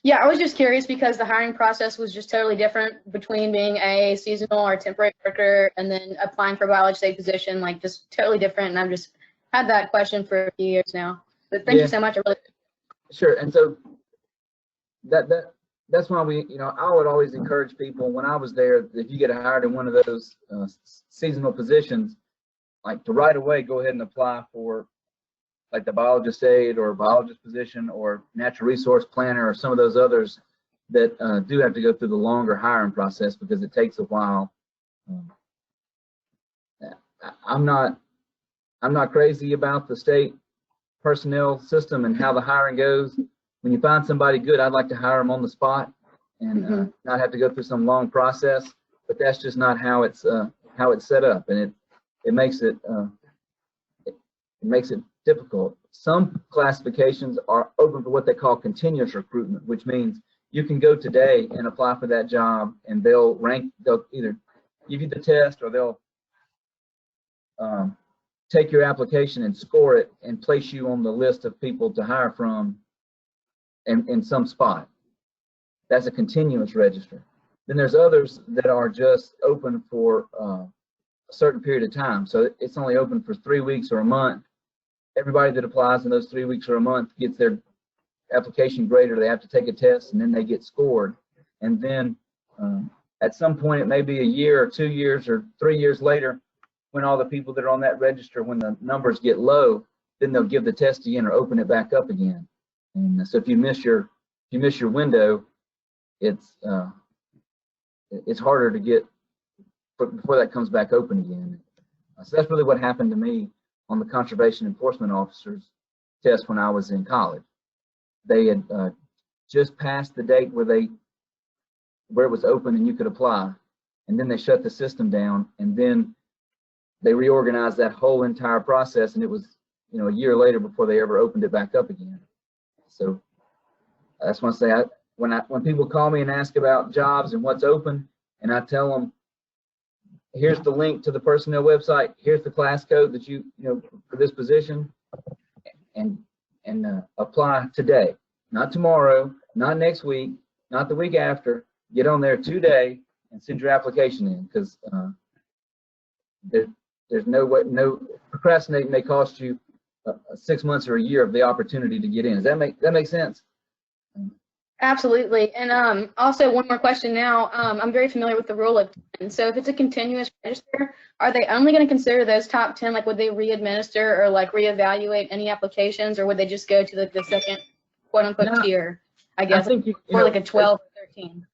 Yeah, I was just curious because the hiring process was just totally different between being a seasonal or temporary worker and then applying for a biology state position, like just totally different. And I've just had that question for a few years now. But thank you so much. Sure. And so that's why I would always encourage people when I was there, if you get hired in one of those seasonal positions, like to right away go ahead and apply for like the biologist aide or biologist position or natural resource planner or some of those others that do have to go through the longer hiring process because it takes a while. I'm not crazy about the state personnel system and how the hiring goes. When you find somebody good, I'd like to hire them on the spot and not have to go through some long process. But that's just not how it's set up, and it makes it difficult. Some classifications are open for what they call continuous recruitment, which means you can go today and apply for that job, and they'll either give you the test or they'll take your application and score it and place you on the list of people to hire from in some spot. That's a continuous register. Then there's others that are just open for a certain period of time. So it's only open for 3 weeks or a month. Everybody that applies in those 3 weeks or a month gets their application graded. They have to take a test and then they get scored. And then at some point, it may be a year or 2 years or 3 years later, when all the people that are on that register, when the numbers get low, then they'll give the test again or open it back up again. And so if you miss your window, it's harder to get before that comes back open again. So that's really what happened to me on the conservation enforcement officers test when I was in college. They had just passed the date where it was open and you could apply, and then they shut the system down, and then they reorganized that whole entire process, and it was a year later before they ever opened it back up again. So that's why I say when people call me and ask about jobs and what's open, and I tell them, here's the link to the personnel website, here's the class code that you for this position, and apply today, not tomorrow, not next week, not the week after. Get on there today and send your application in, because there's no procrastinating may cost you 6 months or a year of the opportunity to get in. Does that make sense? Absolutely. And also one more question now. I'm very familiar with the rule of 10. So if it's a continuous register, are they only going to consider those top 10? Like, would they re-administer or like reevaluate any applications, or would they just go to the second quote unquote tier, I guess, I think or like a 12 or 13?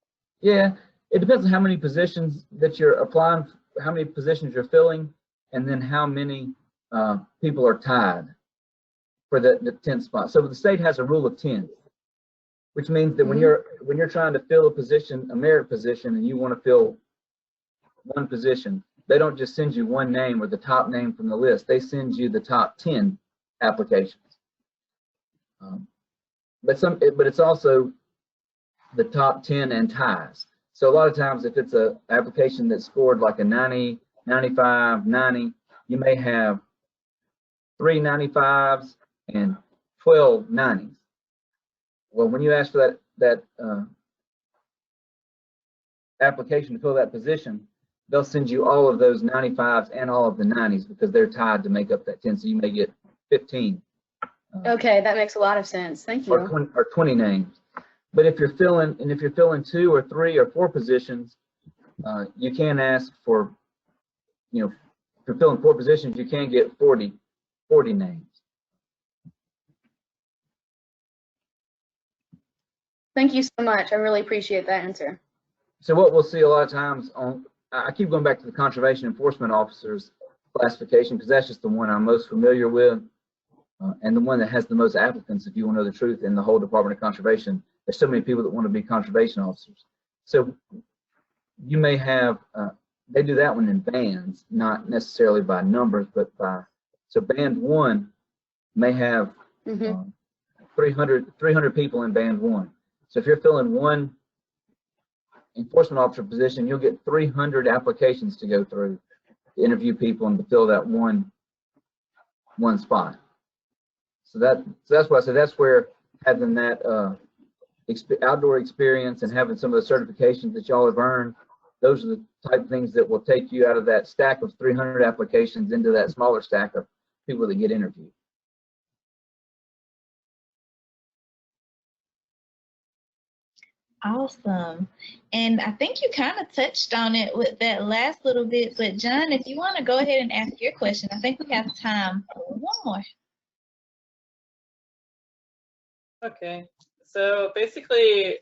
Yeah, it depends on how many positions that you're applying, how many positions you're filling, and then how many people are tied for the 10th spot. So the state has a rule of 10, which means that when you're trying to fill a position, a merit position, and you want to fill one position, they don't just send you one name or the top name from the list. They send you the top 10 applications. But it's also the top 10 and ties. So a lot of times, if it's a application that scored like a 90, 95, 90, you may have 3 95s and 12 90s. Well, when you ask for that application to fill that position, they'll send you all of those 95s and all of the 90s, because they're tied to make up that 10. So you may get 15. Okay, that makes a lot of sense. Thank you. Or 20 names. But if you're filling 2 or 3 or 4 positions, you can ask for, if you're filling 4 positions, you can get 40 names. Thank you so much. I really appreciate that answer. So what we'll see a lot of times I keep going back to the conservation enforcement officers classification, because that's just the one I'm most familiar with, and the one that has the most applicants, if you want to know the truth, in the whole Department of Conservation. There's so many people that want to be conservation officers. So you may have, they do that one in bands, not necessarily by numbers, but so band 1 may have 300 people in band 1. So if you're filling one enforcement officer position, you'll get 300 applications to go through to interview people and to fill that one spot. So that's why I said that's where having that outdoor experience and having some of the certifications that y'all have earned, those are the type of things that will take you out of that stack of 300 applications into that smaller stack of people that get interviewed. Awesome. And I think you kind of touched on it with that last little bit, but John, if you want to go ahead and ask your question, I think we have time for one more. Okay, so basically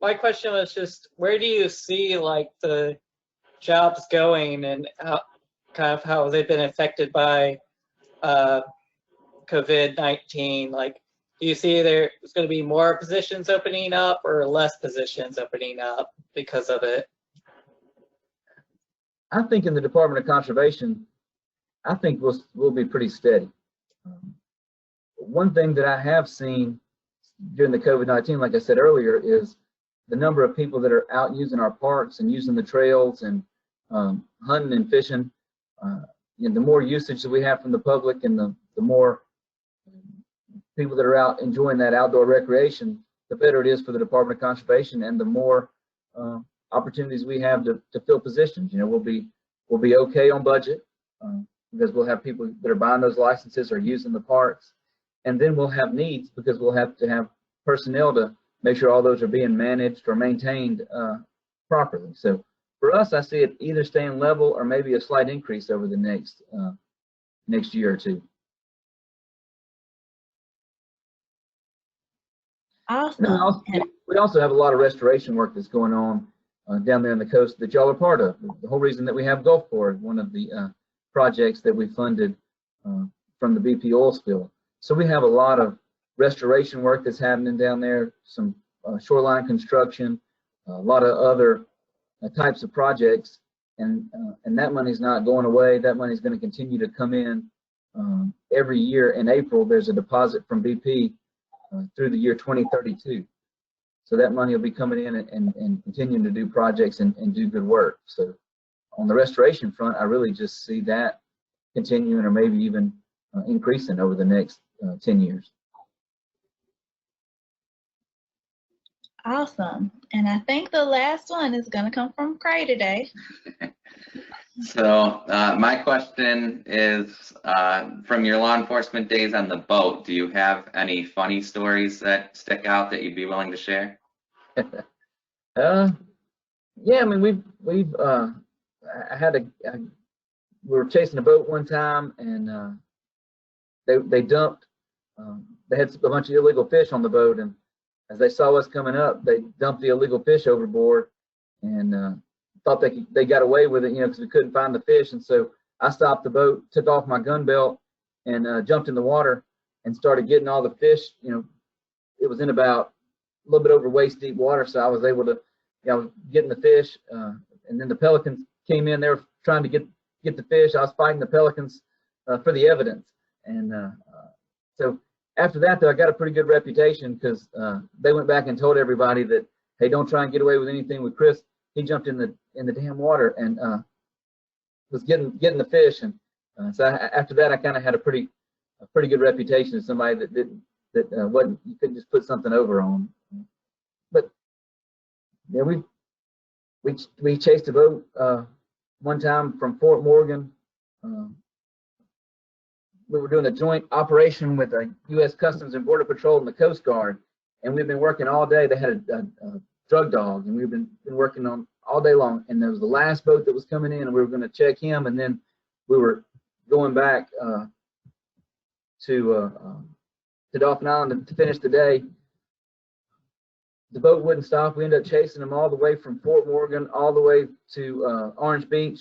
my question was just, where do you see like the jobs going, and how they've been affected by COVID-19? Like, do you see there's going to be more positions opening up or less positions opening up because of it? I think in the Department of Conservation, I think we'll be pretty steady. One thing that I have seen during the COVID-19, like I said earlier, is the number of people that are out using our parks and using the trails and hunting and fishing. The more usage that we have from the public, and the more people that are out enjoying that outdoor recreation, the better it is for the Department of Conservation, and the more opportunities we have to fill positions. We'll be okay on budget, because we'll have people that are buying those licenses or using the parks, and then we'll have needs, because we'll have to have personnel to make sure all those are being managed or maintained properly. So for us, I see it either staying level or maybe a slight increase over the next year or two. And then Awesome. we also have a lot of restoration work that's going on down there on the coast that y'all are part of. The whole reason that we have Gulf Corps, one of the projects that we funded from the BP oil spill. So we have a lot of restoration work that's happening down there, some shoreline construction, a lot of other types of projects, and that money's not going away. That money's going to continue to come in every year. In April, there's a deposit from BP through the year 2032. So that money will be coming in and continuing to do projects and do good work. So on the restoration front, I really just see that continuing or maybe even increasing over the next 10 years. Awesome. And I think the last one is going to come from Cray today. So my question is, from your law enforcement days on the boat, do you have any funny stories that stick out that you'd be willing to share? Yeah, I mean, we were chasing a boat one time, and they dumped, they had a bunch of illegal fish on the boat, and as they saw us coming up, they dumped the illegal fish overboard, and thought they got away with it, you know, because we couldn't find the fish. And so I stopped the boat, took off my gun belt, and jumped in the water and started getting all the fish. You know, it was in about a little bit over waist deep water, so I was able to, you know, getting the fish. And then the pelicans came in. They were trying to get the fish. I was fighting the pelicans for the evidence. And so after that, though, I got a pretty good reputation because they went back and told everybody that, hey, don't try and get away with anything with Chris. He jumped in the damn water and was getting the fish. And so after that, I kind of had a pretty good reputation as somebody that wasn't, you couldn't just put something over on. But yeah, we chased a boat one time from Fort Morgan. We were doing a joint operation with the U.S. Customs and Border Patrol and the Coast Guard, and we've been working all day. They had a drug dog, and we've been working on all day long. And there was the last boat that was coming in, and we were going to check him, and then we were going back to Dauphin Island to finish the day. The boat wouldn't stop. We ended up chasing them all the way from Fort Morgan, all the way to Orange Beach,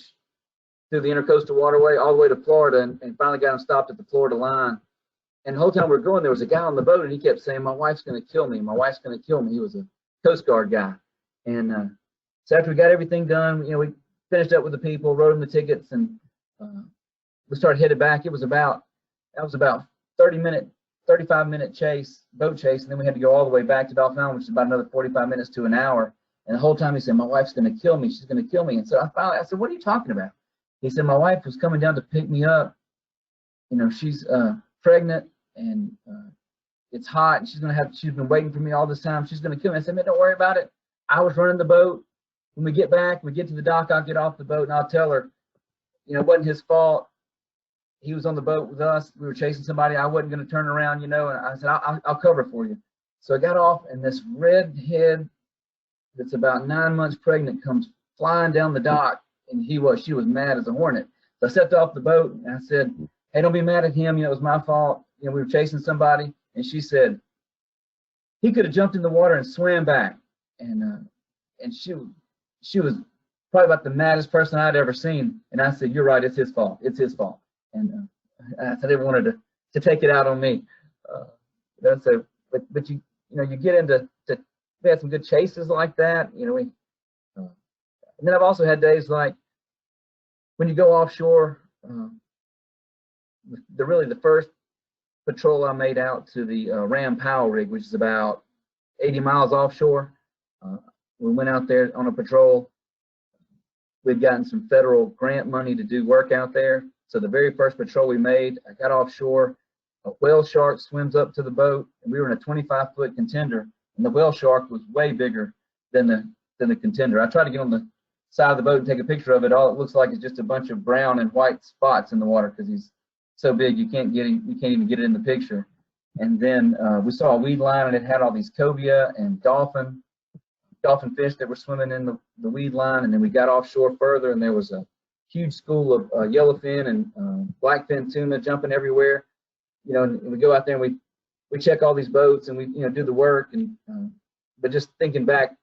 through the Intercoastal Waterway, all the way to Florida, and finally got him stopped at the Florida line. And the whole time we were going, there was a guy on the boat, and he kept saying, "My wife's going to kill me. My wife's going to kill me." He was a Coast Guard guy. And so after we got everything done, you know, we finished up with the people, wrote them the tickets, and we started headed back. That was about 35-minute boat chase, and then we had to go all the way back to Dauphin Island, which is about another 45 minutes to an hour. And the whole time he said, "My wife's going to kill me. She's going to kill me." And so I said, "What are you talking about?" He said, "My wife was coming down to pick me up. You know, she's pregnant, and it's hot, and she's been waiting for me all this time. She's going to kill me." I said, "Man, don't worry about it. I was running the boat. When we get back, we get to the dock, I'll get off the boat, and I'll tell her, you know, it wasn't his fault. He was on the boat with us. We were chasing somebody. I wasn't going to turn around, you know." And I said, I'll cover for you." So I got off, and this redhead that's about 9 months pregnant comes flying down the dock, and she was mad as a hornet. So I stepped off the boat, and I said, "Hey, don't be mad at him. You know, it was my fault. You know, we were chasing somebody." And she said, "He could have jumped in the water and swam back." And she was probably about the maddest person I'd ever seen. And I said, "You're right. It's his fault. It's his fault." And I never wanted to take it out on me. So, but you know, you get into we had some good chases like that. You know, and then I've also had days like when you go offshore. The first patrol I made out to the Ram Powell rig, which is about 80 miles offshore. We went out there on a patrol. We'd gotten some federal grant money to do work out there. So the very first patrol we made, I got offshore. A whale shark swims up to the boat, and we were in a 25-foot contender, and the whale shark was way bigger than the contender. I tried to get on the side of the boat and take a picture of it. All it looks like is just a bunch of brown and white spots in the water because he's so big you can't even get it in the picture. And then we saw a weed line, and it had all these cobia and dolphin dolphin fish that were swimming in the weed line, and then we got offshore further, and there was a huge school of yellowfin and blackfin tuna jumping everywhere. You know, and we go out there and we check all these boats and we do the work, and but just thinking back,